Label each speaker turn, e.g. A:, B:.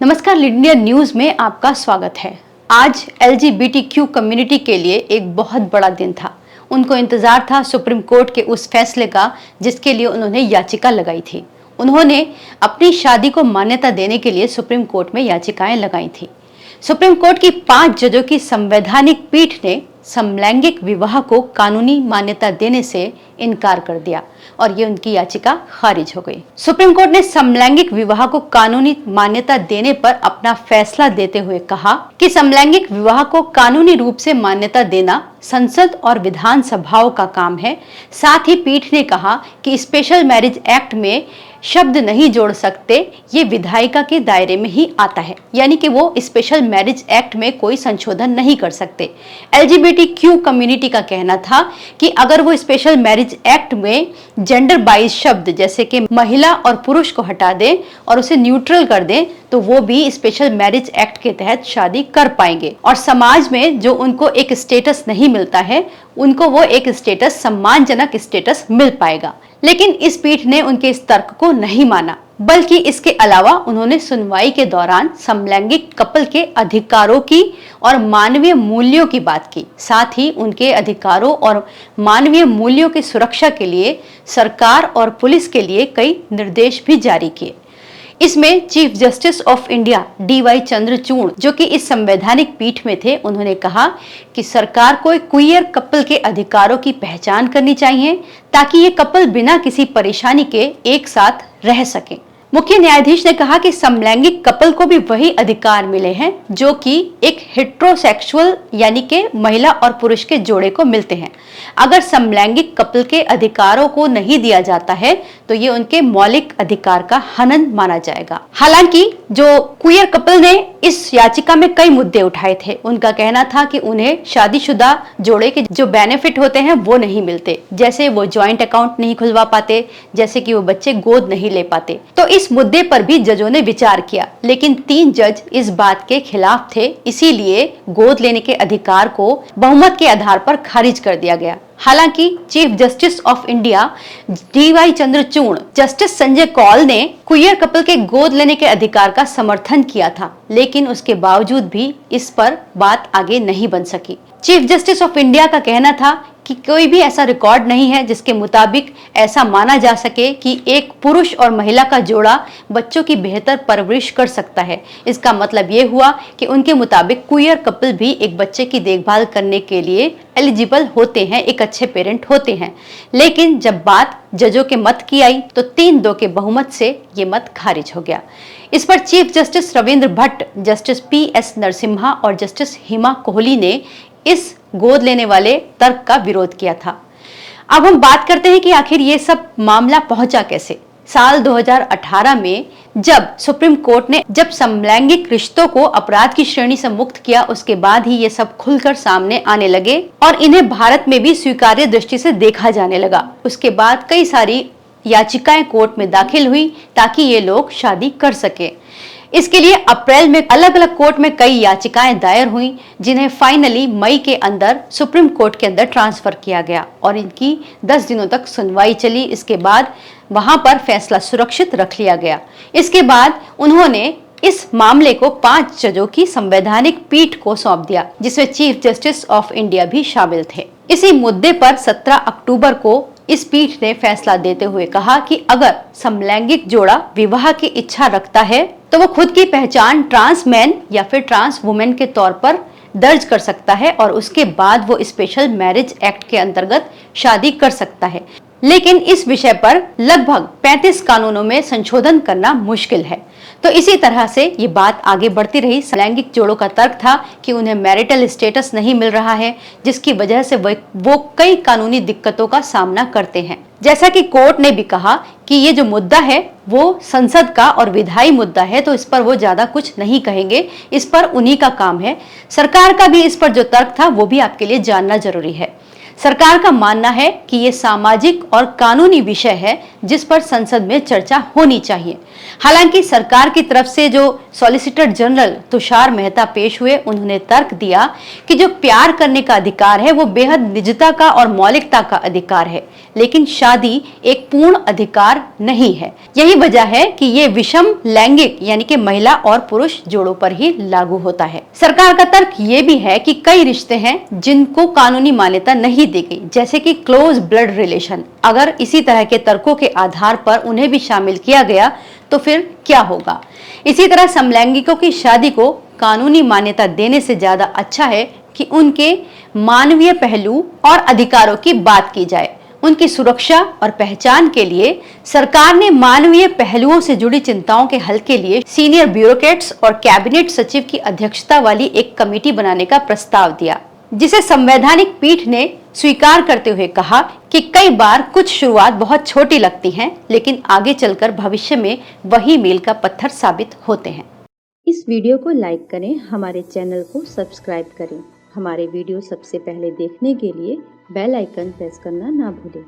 A: नमस्कार, India news में आपका स्वागत है। आज LGBTQ कम्युनिटी के लिए एक बहुत बड़ा दिन था। उनको इंतजार था सुप्रीम कोर्ट के उस फैसले का जिसके लिए उन्होंने याचिका लगाई थी। उन्होंने अपनी शादी को मान्यता देने के लिए सुप्रीम कोर्ट में याचिकाएं लगाई थी। सुप्रीम कोर्ट की 5 जजों की संवैधानिक पीठ ने समलैंगिक विवाह को कानूनी मान्यता देने से इनकार कर दिया और ये उनकी याचिका खारिज हो गई। सुप्रीम कोर्ट ने समलैंगिक विवाह को कानूनी मान्यता देने पर अपना फैसला देते हुए कहा कि समलैंगिक विवाह को कानूनी रूप से मान्यता देना संसद और विधानसभाओं का काम है। साथ ही पीठ ने कहा कि स्पेशल मैरिज एक्ट में शब्द नहीं जोड़ सकते, ये विधायिका के दायरे में ही आता है, यानी कि वो स्पेशल मैरिज एक्ट में कोई संशोधन नहीं कर सकते। LGBTQ कम्युनिटी का कहना था कि अगर वो स्पेशल मैरिज एक्ट में जेंडर बाइज शब्द जैसे कि महिला और पुरुष को हटा दें और उसे न्यूट्रल कर दें तो वो भी स्पेशल मैरिज एक्ट के तहत शादी कर पाएंगे और समाज में जो उनको एक स्टेटस नहीं मिलता है उनको वो एक स्टेटस, सम्मानजनक स्टेटस मिल पाएगा। लेकिन इस पीठ ने उनके इस तर्क को नहीं माना, बल्कि इसके अलावा उन्होंने सुनवाई के दौरान समलैंगिक कपल के अधिकारों की और मानवीय मूल्यों की बात की। साथ ही उनके अधिकारों और मानवीय मूल्यों की सुरक्षा के लिए सरकार और पुलिस के लिए कई निर्देश भी जारी किए। इसमें chief justice of India DY Chandrachud, जो कि इस संवैधानिक पीठ में थे, उन्होंने कहा कि सरकार को क्वियर कपल के अधिकारों की पहचान करनी चाहिए ताकि ये कपल बिना किसी परेशानी के एक साथ रह सकें। मुख्य न्यायाधीश ने कहा कि समलैंगिक कपल को भी वही अधिकार मिले हैं जो कि एक हेट्रोसेक्सुअल यानी कि महिला और पुरुष के जोड़े को मिलते हैं। अगर समलैंगिक कपल के अधिकारों को नहीं दिया जाता है तो ये उनके मौलिक अधिकार का हनन माना जाएगा। हालांकि जो क्वियर कपल ने इस याचिका में कई मुद्दे उठाए थे। उनका कहना था कि उन्हें शादीशुदा जोड़े के जो बेनिफिट होते हैं वो नहीं मिलते, जैसे वो ज्वाइंट अकाउंट नहीं खुलवा पाते, जैसे कि वो बच्चे गोद नहीं ले पाते। तो इस मुद्दे पर भी जजों ने विचार किया, लेकिन 3 जज इस बात के खिलाफ थे, इसीलिए गोद लेने के अधिकार को बहुमत के आधार पर खारिज कर दिया गया। हालांकि chief justice of India DY Chandrachud, justice Sanjay Kaul ने क्वियर कपल के गोद लेने के अधिकार का समर्थन किया था, लेकिन उसके बावजूद भी इस पर बात आगे नहीं बन सकी। चीफ जस्टिस ऑफ इंडिया का कहना था कि कोई भी ऐसा रिकॉर्ड नहीं है जिसके मुताबिक ऐसा माना जा सके कि एक पुरुष और महिला का जोड़ा बच्चों की बेहतर परवरिश कर सकता है। इसका मतलब ये हुआ कि उनके मुताबिक क्वियर कपल भी एक बच्चे की देखभाल करने के लिए एलिजिबल होते हैं, एक अच्छे पेरेंट होते हैं। लेकिन जब बात जजों के मत की आई तो 3-2 के बहुमत से ये मत खारिज हो गया। इस पर chief justice Ravindra Bhatt, justice PS Narasimha और जस्टिस हिमा कोहली ने इस गोद लेने वाले तर्क का विरोध किया था। अब हम बात करते हैं कि आखिर ये सब मामला पहुंचा कैसे। साल 2018 में जब सुप्रीम कोर्ट ने समलैंगिक रिश्तों को अपराध की श्रेणी से मुक्त किया, उसके बाद ही ये सब खुलकर सामने आने लगे और इन्हें भारत में भी स्वीकार्य दृष्टि से देखा जाने लगा। उसके बाद कई सारी याचिकाएं कोर्ट में दाखिल हुई ताकि ये लोग शादी कर सके। इसके लिए अप्रैल में अलग अलग कोर्ट में कई याचिकाएं दायर हुई, जिन्हें फाइनली मई के अंदर सुप्रीम कोर्ट के अंदर ट्रांसफर किया गया और इनकी 10 दिनों तक सुनवाई चली। इसके बाद वहां पर फैसला सुरक्षित रख लिया गया। इसके बाद उन्होंने इस मामले को 5 जजों की संवैधानिक पीठ को सौंप दिया, जिसमें चीफ जस्टिस ऑफ इंडिया भी शामिल थे। इसी मुद्दे पर 17 अक्टूबर को इस पीठ ने फैसला देते हुए कहा कि अगर समलैंगिक जोड़ा विवाह की इच्छा रखता है तो वो खुद की पहचान ट्रांस मैन या फिर ट्रांस वुमेन के तौर पर दर्ज कर सकता है और उसके बाद वो स्पेशल मैरिज एक्ट के अंतर्गत शादी कर सकता है। लेकिन इस विषय पर लगभग 35 कानूनों में संशोधन करना मुश्किल है। तो इसी तरह से ये बात आगे बढ़ती रही। समलैंगिक जोड़ों का तर्क था कि उन्हें मैरिटल स्टेटस नहीं मिल रहा है, जिसकी वजह से वो कई कानूनी दिक्कतों का सामना करते हैं। जैसा कि कोर्ट ने भी कहा कि ये जो मुद्दा है वो संसद का और विधायी मुद्दा है, तो इस पर वो ज्यादा कुछ नहीं कहेंगे, इस पर उन्हीं का काम है। सरकार का भी इस पर जो तर्क था वो भी आपके लिए जानना जरूरी है। सरकार का मानना है कि ये सामाजिक और कानूनी विषय है जिस पर संसद में चर्चा होनी चाहिए। हालांकि सरकार की तरफ से जो सॉलिसिटर जनरल तुषार मेहता पेश हुए, उन्होंने तर्क दिया कि जो प्यार करने का अधिकार है वो बेहद निजता का और मौलिकता का अधिकार है, लेकिन शादी एक पूर्ण अधिकार नहीं है। यही वजह है कि ये विषम लैंगिक यानी कि महिला और पुरुष जोड़ों पर ही लागू होता है। सरकार का तर्क ये भी है कि कई रिश्ते हैं जिनको कानूनी मान्यता नहीं दी गई, जैसे कि क्लोज ब्लड रिलेशन। अगर इसी तरह के तर्कों के आधार पर उन्हें भी शामिल किया गया तो फिर क्या होगा। इसी तरह समलैंगिकों की शादी को कानूनी मान्यता देने से ज्यादा अच्छा है कि उनके मानवीय पहलू और अधिकारों की बात की जाए। उनकी सुरक्षा और पहचान के लिए सरकार ने मानवीय पहलुओं से जुड़ी चिंताओं के हल के लिए सीनियर ब्यूरोक्रेट्स और कैबिनेट सचिव की अध्यक्षता वाली एक कमेटी बनाने का प्रस्ताव दिया, जिसे संवैधानिक पीठ ने स्वीकार करते हुए कहा कि कई बार कुछ शुरुआत बहुत छोटी लगती हैं, लेकिन आगे चलकर भविष्य में वही मील का पत्थर साबित होते हैं।
B: इस वीडियो को लाइक करें, हमारे चैनल को सब्सक्राइब करें। हमारे वीडियो सबसे पहले देखने के लिए बेल आइकन प्रेस करना ना भूलें।